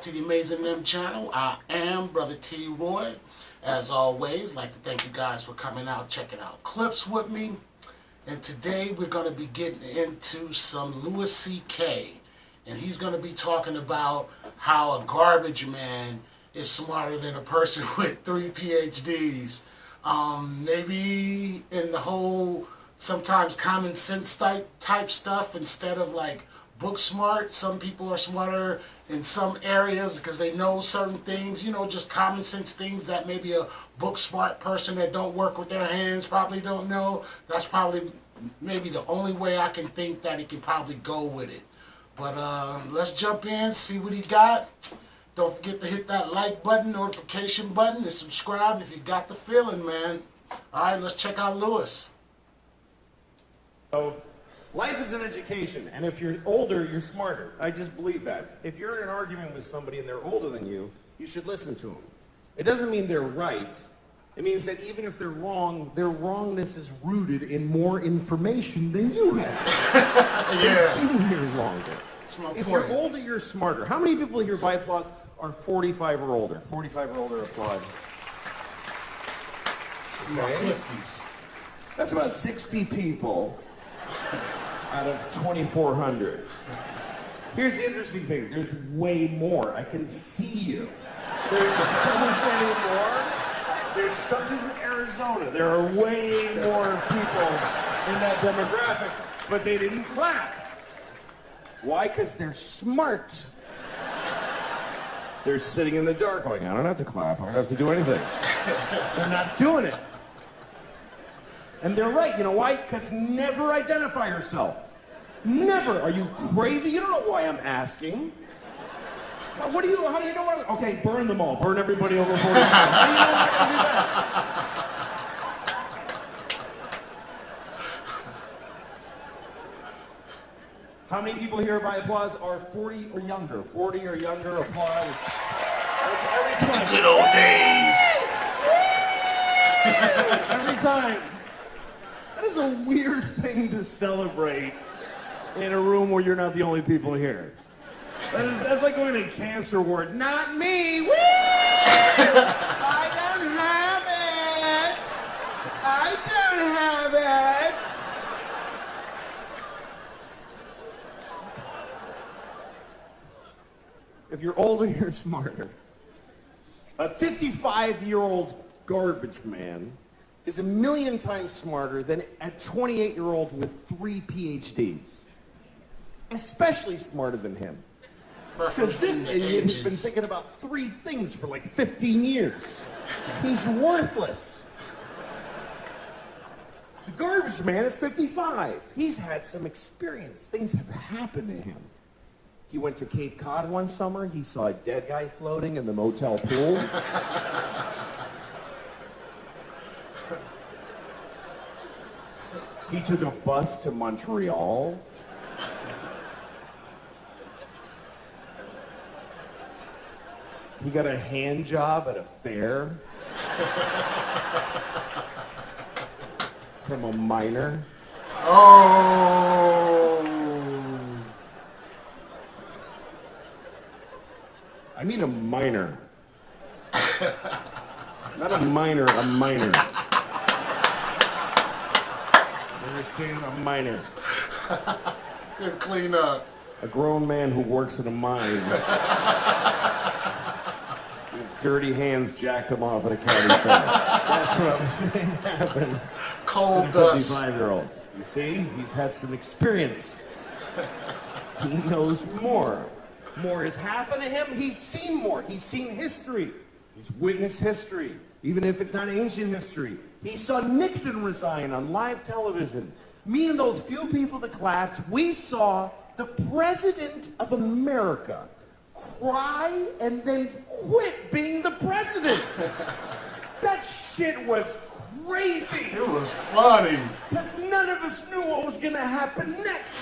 to the Amazing Them channel. I am Brother T. Roy. As always, like to thank you guys for coming out, checking out clips with me. And today we're going to be getting into some Louis C.K. And he's going to be talking about how a garbage man is smarter than a person with 3 PhDs. Maybe in the whole sometimes common sense type stuff instead of like book smart. Some people are smarter in some areas because they know certain things, you know, just common sense things that maybe a book smart person that don't work with their hands probably don't know. That's probably maybe the only way I can think that he can probably go with it. But let's jump in, see what he got. Don't forget to hit that like button, notification button, and subscribe if you got the feeling, man. All right, let's check out Louis. So, life is an education, and if you're older, you're smarter. I just believe that. If you're in an argument with somebody and they're older than you, you should listen to them. It doesn't mean they're right. It means that even if they're wrong, their wrongness is rooted in more information than you have. Yeah. They've been here longer. That's my If point. you're older, you're smarter. How many people here by applause are 45 or older? 45 or older, applaud. My 50s. That's about 60 people out of 2,400. Here's the interesting thing. There's way more. I can see you. There's so many more. This is Arizona. There are way more people in that demographic, but they didn't clap. Why? Because they're smart. They're sitting in the dark going, I don't have to clap. I don't have to do anything. They're not doing it. And they're right. You know why? Because never identify yourself. Never. Are you crazy? You don't know why I'm asking. How do you know what? Okay, burn them all. Burn everybody over 45. How do you know I can do that? How many people here by applause are 40 or younger? 40 or younger, applaud. That's every time. Good old days. Every time. That is a weird thing to celebrate in a room where you're not the only people here. That's like going to a cancer ward. Not me. Woo! I don't have it. I don't have it. If you're older, you're smarter. A 55-year-old garbage man is 1,000,000 times smarter than a 28-year-old with 3 PhDs. Especially smarter than him. Because this idiot has been thinking about 3 things for like 15 years. He's worthless. The garbage man is 55. He's had some experience. Things have happened to him. He went to Cape Cod one summer. He saw a dead guy floating in the motel pool. He took a bus to Montreal. He got a hand job at a fair from a miner. Oh. I mean a miner. Not a minor, a miner. Understand? A miner. Good clean up. A grown man who works in a mine. Dirty hands jacked him off at a county fair. That's what I'm saying happened. Cold to a dust. 55-year-old. You see? He's had some experience. He knows more. More has happened to him. He's seen more. He's seen history. He's witnessed history, even if it's not ancient history. He saw Nixon resign on live television. Me and those few people that clapped, we saw the President of America cry and then quit being the president. That shit was crazy. It was funny. Because none of us knew what was going to happen next.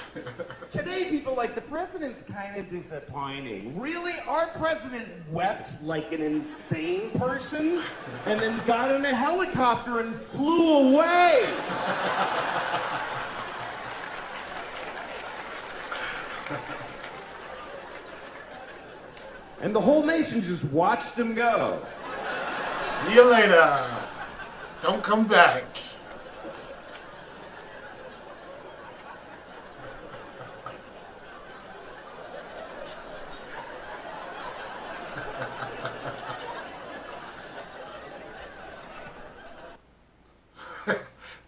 Today, people like, the president's kind of disappointing. Really? Our president wept like an insane person and then got in a helicopter and flew away. And the whole nation just watched him go. See you later. Don't come back.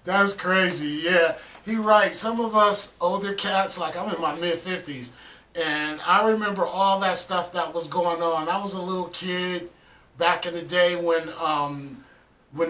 That's crazy, yeah. He right. Some of us older cats, like I'm in my mid-50s, and I remember all that stuff that was going on. I was a little kid back in the day when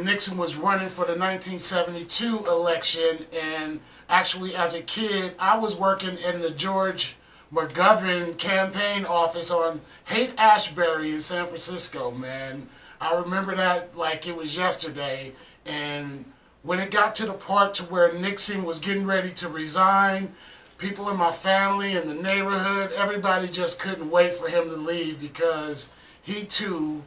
Nixon was running for the 1972 election, and actually as a kid, I was working in the George McGovern campaign office on Haight-Ashbury in San Francisco, man. I remember that like it was yesterday, and when it got to the part to where Nixon was getting ready to resign, people in my family and the neighborhood, everybody just couldn't wait for him to leave because he too,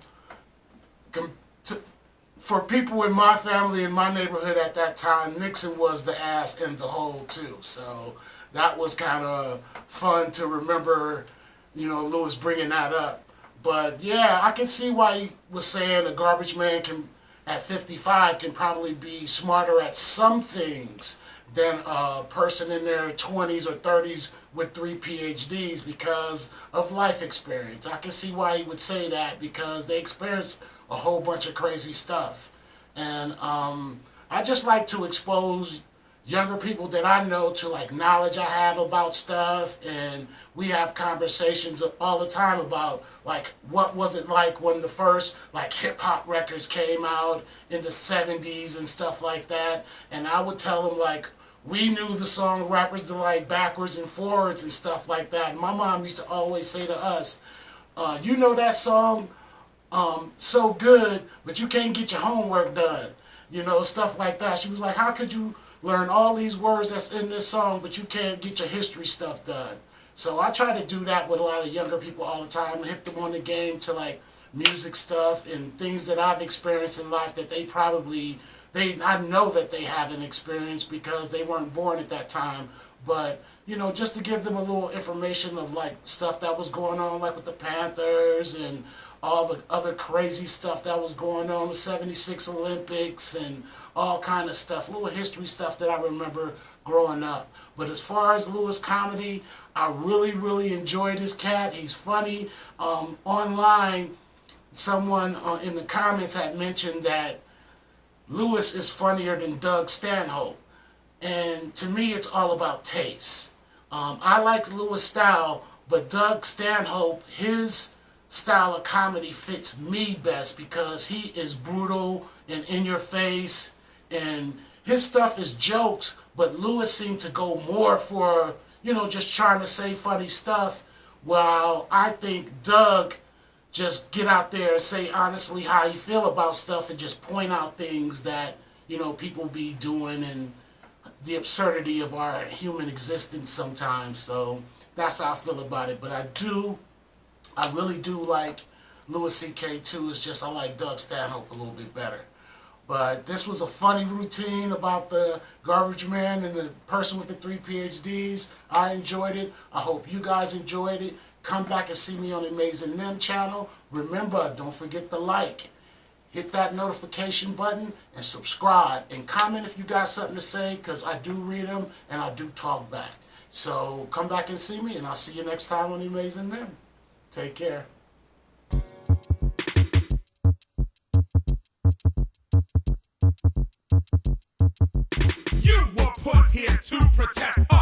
for people in my family and my neighborhood at that time, Nixon was the ass in the hole too. So that was kind of fun to remember, you know, Lewis bringing that up. But yeah, I can see why he was saying a garbage man can, at 55, can probably be smarter at some things than a person in their 20s or 30s with 3 PhDs because of life experience. I can see why he would say that because they experienced a whole bunch of crazy stuff. And I just like to expose younger people that I know to like knowledge I have about stuff, and we have conversations all the time about like what was it like when the first like hip hop records came out in the 70s and stuff like that. And I would tell them like we knew the song Rappers Delight backwards and forwards and stuff like that. And my mom used to always say to us, you know that song so good, but you can't get your homework done. You know, stuff like that. She was like, how could you learn all these words that's in this song, but you can't get your history stuff done? So I try to do that with a lot of younger people all the time, hit them on the game to like music stuff and things that I've experienced in life that they probably, I know that they haven't experienced because they weren't born at that time. But, you know, just to give them a little information of like stuff that was going on, like with the Panthers and all the other crazy stuff that was going on, the 76 Olympics and all kind of stuff, little history stuff that I remember growing up. But as far as Lewis comedy, I really, really enjoyed his cat. He's funny. Online, someone in the comments had mentioned that Lewis is funnier than Doug Stanhope. And to me, it's all about taste. I like Lewis' style, but Doug Stanhope, his style of comedy fits me best because he is brutal and in your face, and his stuff is jokes, but Lewis seemed to go more for, you know, just trying to say funny stuff, while I think Doug just get out there and say honestly how you feel about stuff and just point out things that, you know, people be doing and the absurdity of our human existence sometimes. So that's how I feel about it. But I really do like Louis C.K. too. It's just I like Doug Stanhope a little bit better. But this was a funny routine about the garbage man and the person with the 3 PhDs. I enjoyed it. I hope you guys enjoyed it. Come back and see me on the Amazing Nem channel. Remember, don't forget to like. Hit that notification button and subscribe. And comment if you got something to say, because I do read them and I do talk back. So come back and see me, and I'll see you next time on the Amazing Nem. Take care. You were put here to protect us.